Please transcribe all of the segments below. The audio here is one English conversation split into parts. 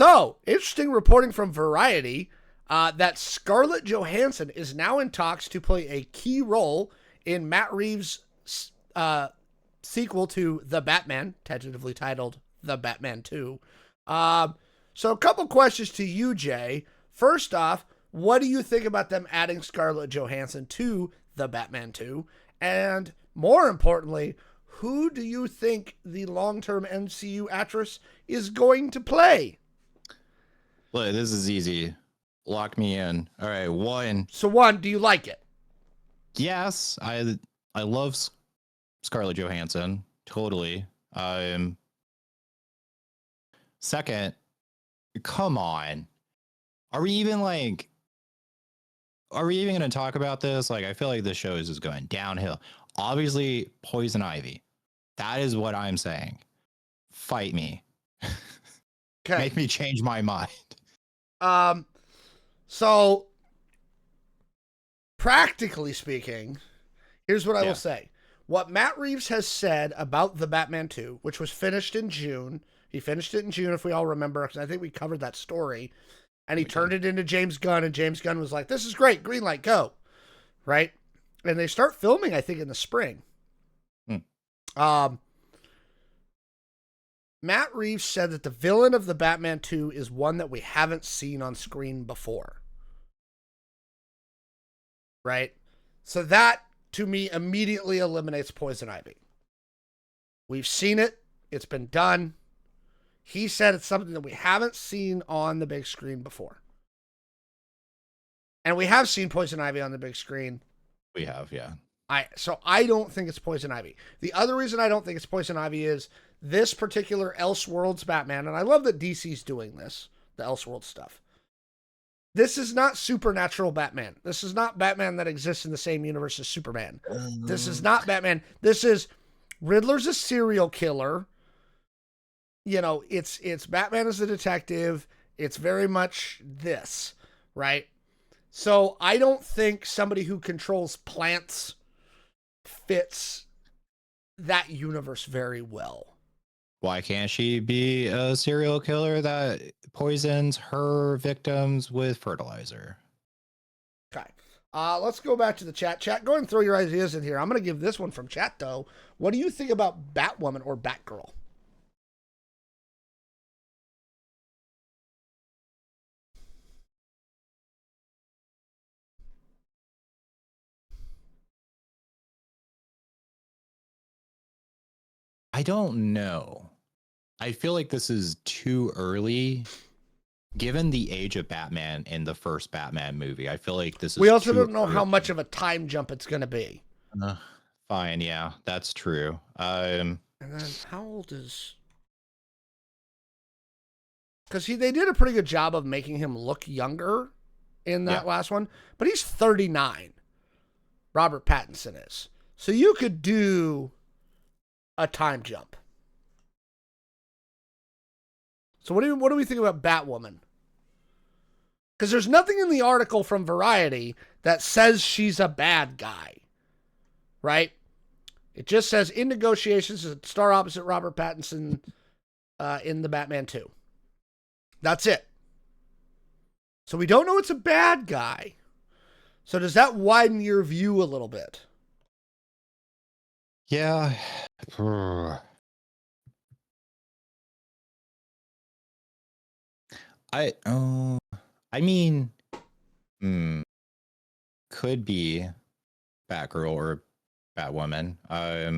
So, interesting reporting from Variety that Scarlett Johansson is now in talks to play a key role in Matt Reeves' sequel to The Batman, tentatively titled The Batman 2. So a couple questions to you, Jay. First off, what do you think about them adding Scarlett Johansson to The Batman 2? And more importantly, who do you think the long-term MCU actress is going to play? Look, this is easy. Lock me in. All right, one. So one, do you like it? Yes, I love Scarlett Johansson. Totally. Second, come on. Are we even going to talk about this? Like, I feel like this show is just going downhill. Obviously, Poison Ivy. That is what I'm saying. Fight me. Okay. Make me change my mind. So practically speaking, here's what I will say. What Matt Reeves has said about The Batman 2, which was finished in June. He finished it in June, if we all remember, because I think we covered that story. And he turned it into James Gunn, and James Gunn was like, this is great, green light, go. Right? And they start filming, I think, in the spring. Matt Reeves said that the villain of The Batman 2 is one that we haven't seen on screen before. Right? So that, to me, immediately eliminates Poison Ivy. We've seen it. It's been done. He said it's something that we haven't seen on the big screen before. And we have seen Poison Ivy on the big screen. We have, yeah. So I don't think it's Poison Ivy. The other reason I don't think it's Poison Ivy is this particular Elseworlds Batman, and I love that DC's doing this, the Elseworlds stuff. This is not supernatural Batman. This is not Batman that exists in the same universe as Superman. This is not Batman. This is Riddler's a serial killer. You know, it's Batman as a detective. It's very much this, right? So I don't think somebody who controls plants fits that universe very well. Why can't she be a serial killer that poisons her victims with fertilizer? Okay. Let's go back to the chat. Chat, go and throw your ideas in here. I'm going to give this one from chat, though. What do you think about Batwoman or Batgirl? I don't know. I feel like this is too early. Given the age of Batman in the first Batman movie, I feel like this is. We also don't know how much of a time jump it's going to be. Fine, yeah, that's true. And then how old is? Because they did a pretty good job of making him look younger in that last one, but he's 39. Robert Pattinson is. So you could do a time jump. So what do we think about Batwoman? Because there's nothing in the article from Variety that says she's a bad guy, right? It just says in negotiations to star opposite Robert Pattinson in the Batman 2. That's it. So we don't know it's a bad guy. So does that widen your view a little bit? Yeah. I mean, could be Batgirl or Batwoman. I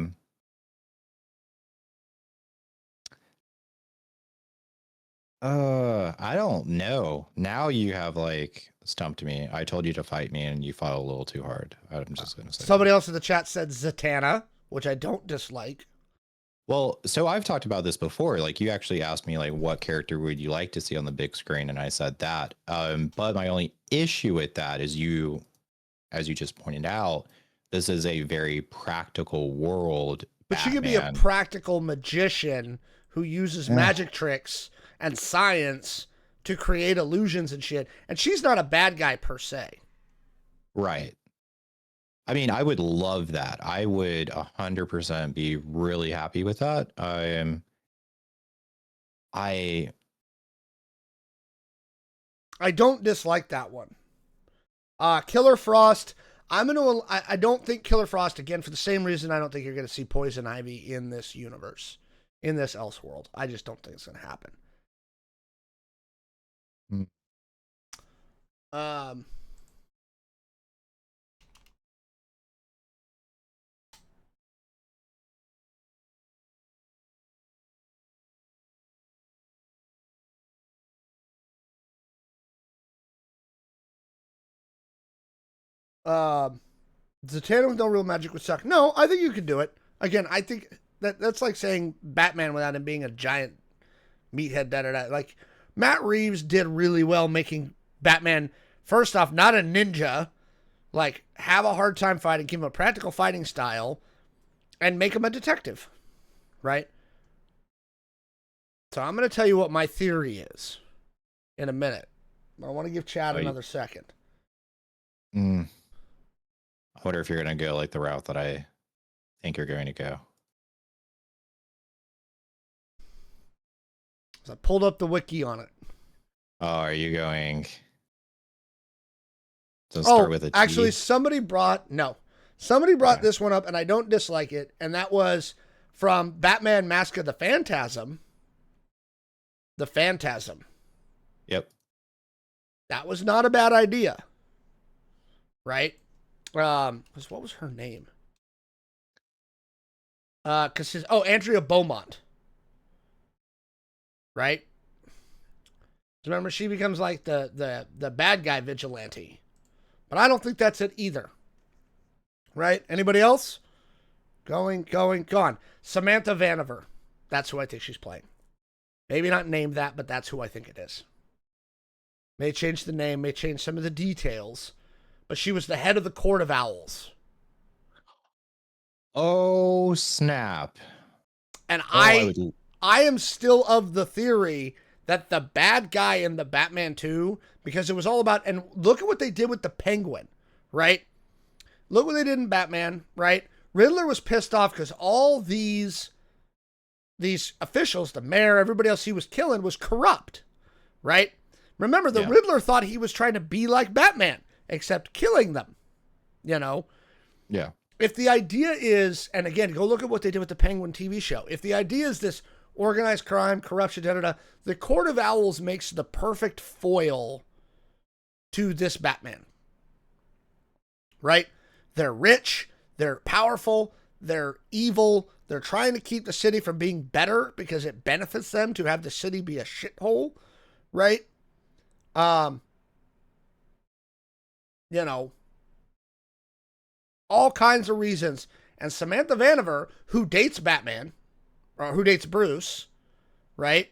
don't know. Now you have like stumped me. I told you to fight me and you fought a little too hard. I'm just gonna say. Somebody else in the chat said Zatanna, which I don't dislike. Well, so I've talked about this before. Like you actually asked me like what character would you like to see on the big screen, and I said that. But my only issue with that is as you just pointed out, this is a very practical world. But she could be a practical magician who uses magic tricks and science to create illusions and shit. And she's not a bad guy per se. Right. I mean, I would love that. I would 100% be really happy with that. I don't dislike that one. Killer Frost. I don't think Killer Frost, again, for the same reason I don't think you're gonna see Poison Ivy in this universe, in this Elseworld. I just don't think it's gonna happen. Um, Zatanna with no real magic would suck. No, I think you could do it. Again, I think that's like saying Batman without him being a giant meathead. Like Matt Reeves did really well making Batman, first off, not a ninja, like have a hard time fighting, give him a practical fighting style, and make him a detective, right? So I'm going to tell you what my theory is in a minute. I want to give Chad another second. I wonder if you're going to go like the route that I think you're going to go. So I pulled up the wiki on it. Oh, are you going to start with a T? Actually, somebody brought this one up, and I don't dislike it, and that was from Batman Mask of the Phantasm. The Phantasm. Yep. That was not a bad idea. Right? What was her name? Andrea Beaumont. Right? Remember, she becomes like the bad guy vigilante. But I don't think that's it either. Right? Anybody else? Gone. Samantha Vanover. That's who I think she's playing. Maybe not named that, but that's who I think it is. May change the name, may change some of the details, but she was the head of the Court of Owls. Oh, snap. And I am still of the theory that the bad guy in the Batman 2, because it was all about, and look at what they did with the Penguin, right? Look what they did in Batman, right? Riddler was pissed off because all these officials, the mayor, everybody else he was killing was corrupt, right? Remember, the Riddler thought he was trying to be like Batman, except killing them, you know? Yeah. If the idea is, and again, go look at what they did with the Penguin TV show. If the idea is this organized crime, corruption, the Court of Owls makes the perfect foil to this Batman, right? They're rich, they're powerful, they're evil, they're trying to keep the city from being better because it benefits them to have the city be a shithole, right? You know, all kinds of reasons. And Samantha Vanover, who dates Batman, or who dates Bruce, right?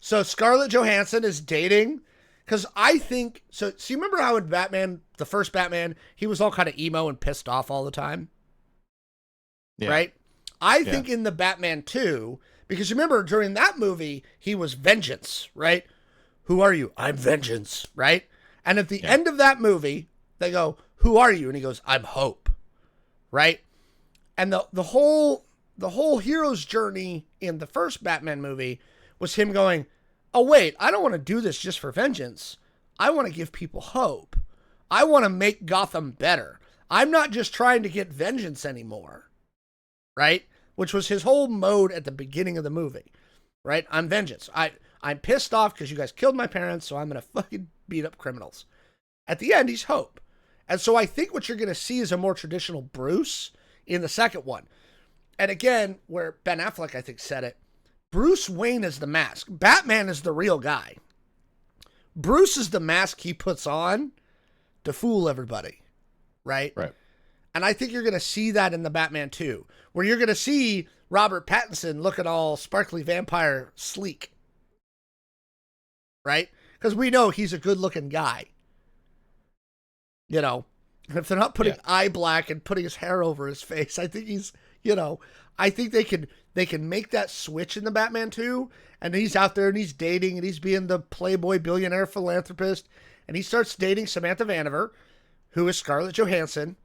So Scarlett Johansson is dating, because I think, so you remember how in Batman, the first Batman, he was all kind of emo and pissed off all the time? Yeah. Right? I think in the Batman 2, because remember, during that movie, he was Vengeance, right? Who are you? I'm Vengeance, right? And at the end of that movie, they go, who are you? And he goes, I'm Hope, right? And the whole hero's journey in the first Batman movie was him going, oh, wait, I don't want to do this just for vengeance. I want to give people hope. I want to make Gotham better. I'm not just trying to get vengeance anymore. Right? Which was his whole mode at the beginning of the movie. Right? I'm vengeance. I'm pissed off because you guys killed my parents, so I'm going to fucking beat up criminals. At the end, he's Hope. And so I think what you're going to see is a more traditional Bruce in the second one. And again, where Ben Affleck, I think, said it, Bruce Wayne is the mask. Batman is the real guy. Bruce is the mask he puts on to fool everybody. Right? Right. And I think you're going to see that in the Batman 2, where you're going to see Robert Pattinson looking all sparkly vampire sleek. Right? Because we know he's a good looking guy. You know, if they're not putting eye black and putting his hair over his face, I think he's, you know, I think they can make that switch in the Batman 2, and he's out there and he's dating and he's being the playboy billionaire philanthropist, and he starts dating Samantha Vanover, who is Scarlett Johansson,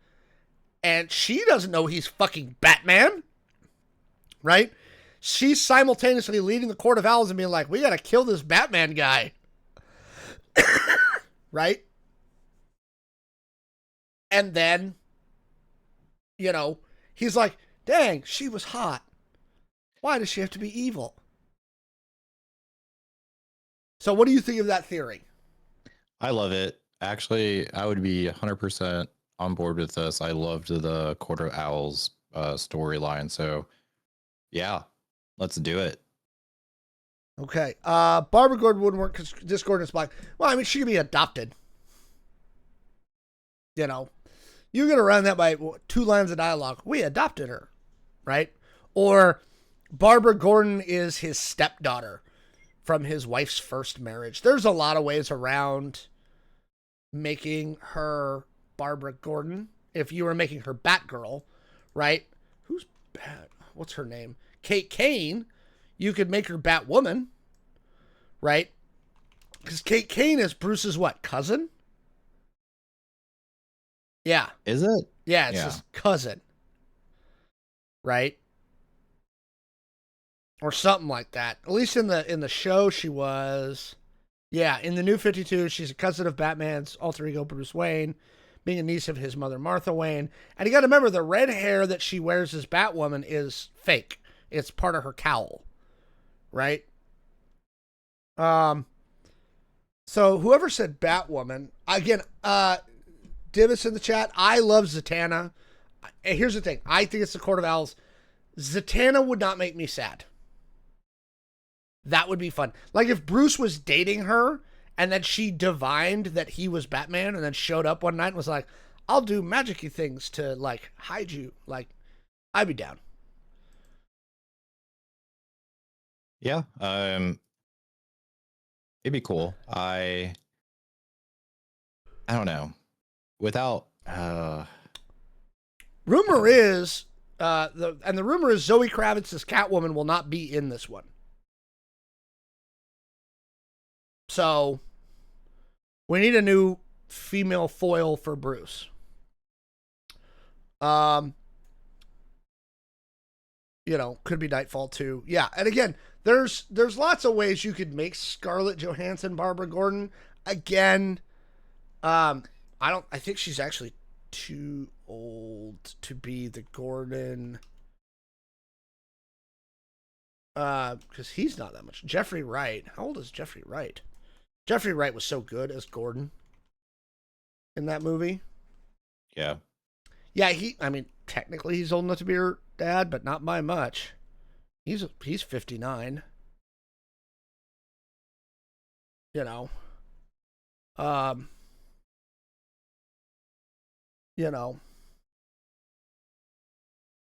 and she doesn't know he's fucking Batman, right? She's simultaneously leading the Court of Owls and being like, we got to kill this Batman guy. right? And then, you know, he's like, dang, she was hot. Why does she have to be evil? So what do you think of that theory? I love it. Actually, I would be 100% on board with this. I loved the Court of Owls storyline. So, yeah, let's do it. Okay. Barbara Gordon wouldn't work because this Gordon is black. Well, I mean, she could be adopted. You know, you're going to run that by 2 lines of dialogue. We adopted her, right? Or Barbara Gordon is his stepdaughter from his wife's first marriage. There's a lot of ways around making her Barbara Gordon. If you were making her Batgirl, right? Who's Bat? What's her name? Kate Kane. You could make her Batwoman, right? Because Kate Kane is Bruce's what? Cousin? Yeah. Is it? Yeah, it's Yeah. his cousin. Right? Or something like that. At least in the show she was. Yeah, in the New 52, she's a cousin of Batman's alter ego Bruce Wayne, being a niece of his mother Martha Wayne. And you got to remember the red hair that she wears as Batwoman is fake. It's part of her cowl. Right? So whoever said Batwoman, again, Divis in the chat, I love Zatanna. Here's the thing. I think it's the Court of Owls. Zatanna would not make me sad. That would be fun. Like if Bruce was dating her and then she divined that he was Batman and then showed up one night and was like, I'll do magic-y things to like hide you. Like, I'd be down. Yeah. It'd be cool. I don't know. Without Rumor is the rumor is Zoe Kravitz's Catwoman will not be in this one. So we need a new female foil for Bruce. You know, could be Nightfall too. Yeah, and again, there's lots of ways you could make Scarlett Johansson Barbara Gordon. Again, I think she's actually too old to be the Gordon. Because he's not that much. Jeffrey Wright. How old is Jeffrey Wright? Jeffrey Wright was so good as Gordon in that movie. yeah. Yeah, technically he's old enough to be her dad, but not by much. He's 59. You know. You know.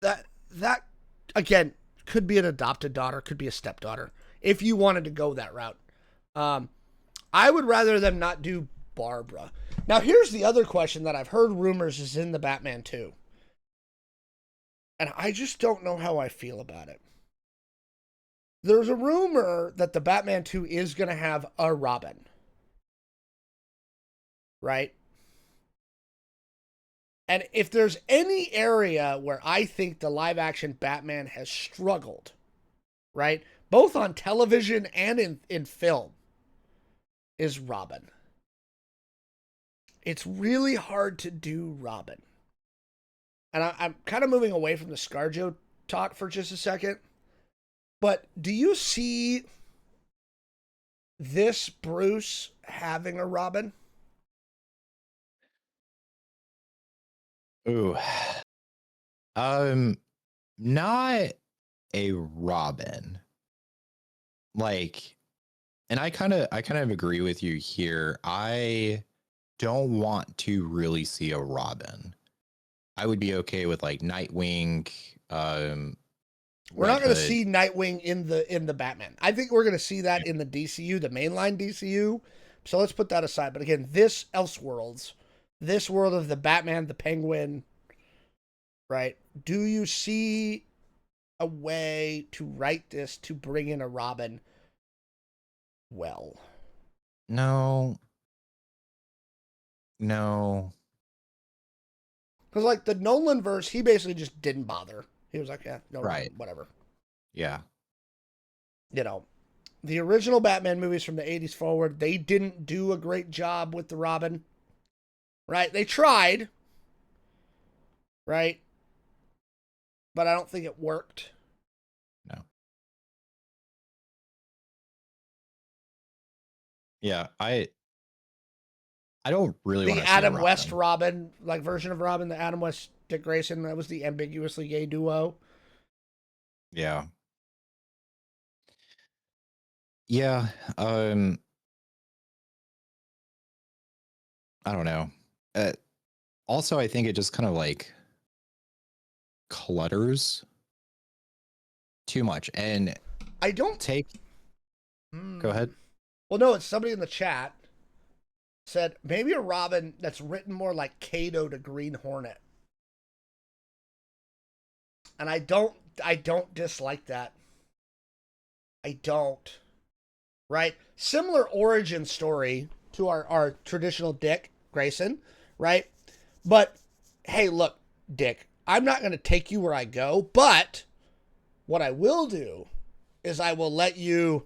That again could be an adopted daughter, could be a stepdaughter, if you wanted to go that route. I would rather them not do Barbara. Now, here's the other question that I've heard rumors is in the Batman 2. And I just don't know how I feel about it. There's a rumor that the Batman 2 is going to have a Robin. Right? And if there's any area where I think the live action Batman has struggled, right? Both on television and in film, is Robin. It's really hard to do Robin. And I'm kind of moving away from the ScarJo talk for just a second. But do you see this Bruce having a Robin? Ooh. Not a Robin. Like, and I kind of agree with you here. I don't want to really see a Robin. I would be okay with like Nightwing. We're not going to see Nightwing in the Batman. I think we're going to see that in the DCU, the mainline DCU. So let's put that aside. But again, this Elseworlds, this world of the Batman, the Penguin, right? Do you see a way to write this to bring in a Robin well? No. Because like the Nolan verse, he basically just didn't bother. He was like, yeah, no, Right. whatever. Yeah. You know, the original Batman movies from the 80s forward, they didn't do a great job with the Robin. Right? They tried. Right? But I don't think it worked. No. Yeah, I don't really want The to see a Adam West Robin. Robin, like version of Robin, the Adam West Dick Grayson, that was the ambiguously gay duo. Yeah. Yeah. Um, I don't know. Uh, Also, I think it just kind of like clutters too much. And I don't. take, go ahead. Well, no, it's somebody in the chat said maybe a Robin that's written more like Kato to Green Hornet. And I don't dislike that. I don't. Right? Similar origin story to our traditional Dick Grayson, right? But hey, look, Dick, I'm not going to take you where I go, but what I will do is I will let you,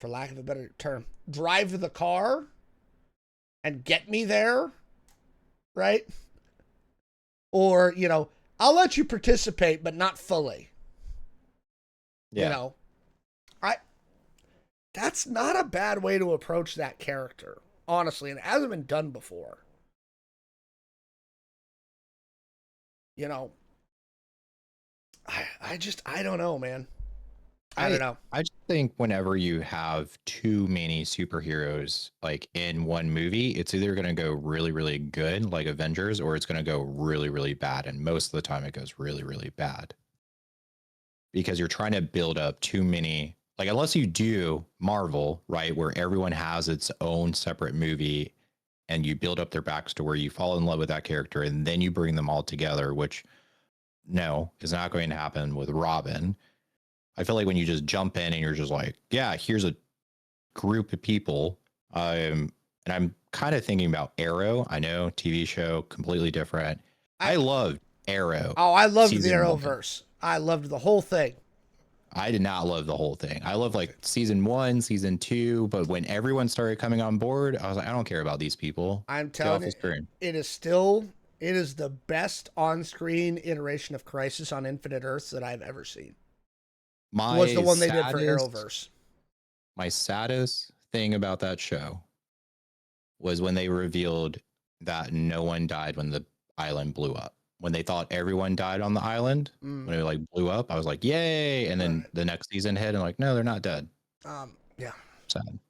for lack of a better term, drive the car and get me there, right? Or, I'll let you participate, but not fully. Yeah. I that's not a bad way to approach that character, honestly, and it hasn't been done before. You know, I don't know, man. I don't know. I just think whenever you have too many superheroes like in one movie, it's either going to go really, really good, like Avengers, or it's going to go really, really bad. And most of the time, it goes really, really bad because you're trying to build up too many. Like, unless you do Marvel, right, where everyone has its own separate movie and you build up their backstory, you fall in love with that character, and then you bring them all together, which no, is not going to happen with Robin. I feel like when you just jump in and you're just like, yeah, here's a group of people. And I'm kind of thinking about Arrow. I know TV show, completely different. I loved Arrow. Oh, I loved the season one. Arrowverse. I loved the whole thing. I did not love the whole thing. I loved like season 1, season 2, but when everyone started coming on board, I was like, I don't care about these people. I'm Get off telling the you, screen. it is the best on-screen iteration of Crisis on Infinite Earths that I've ever seen. Was the one they did for Arrowverse. My saddest thing about that show was when they revealed that no one died when the island blew up. When they thought everyone died on the island, when it like blew up, I was like, yay. And then the next season hit and like, no, they're not dead. Yeah. Sad.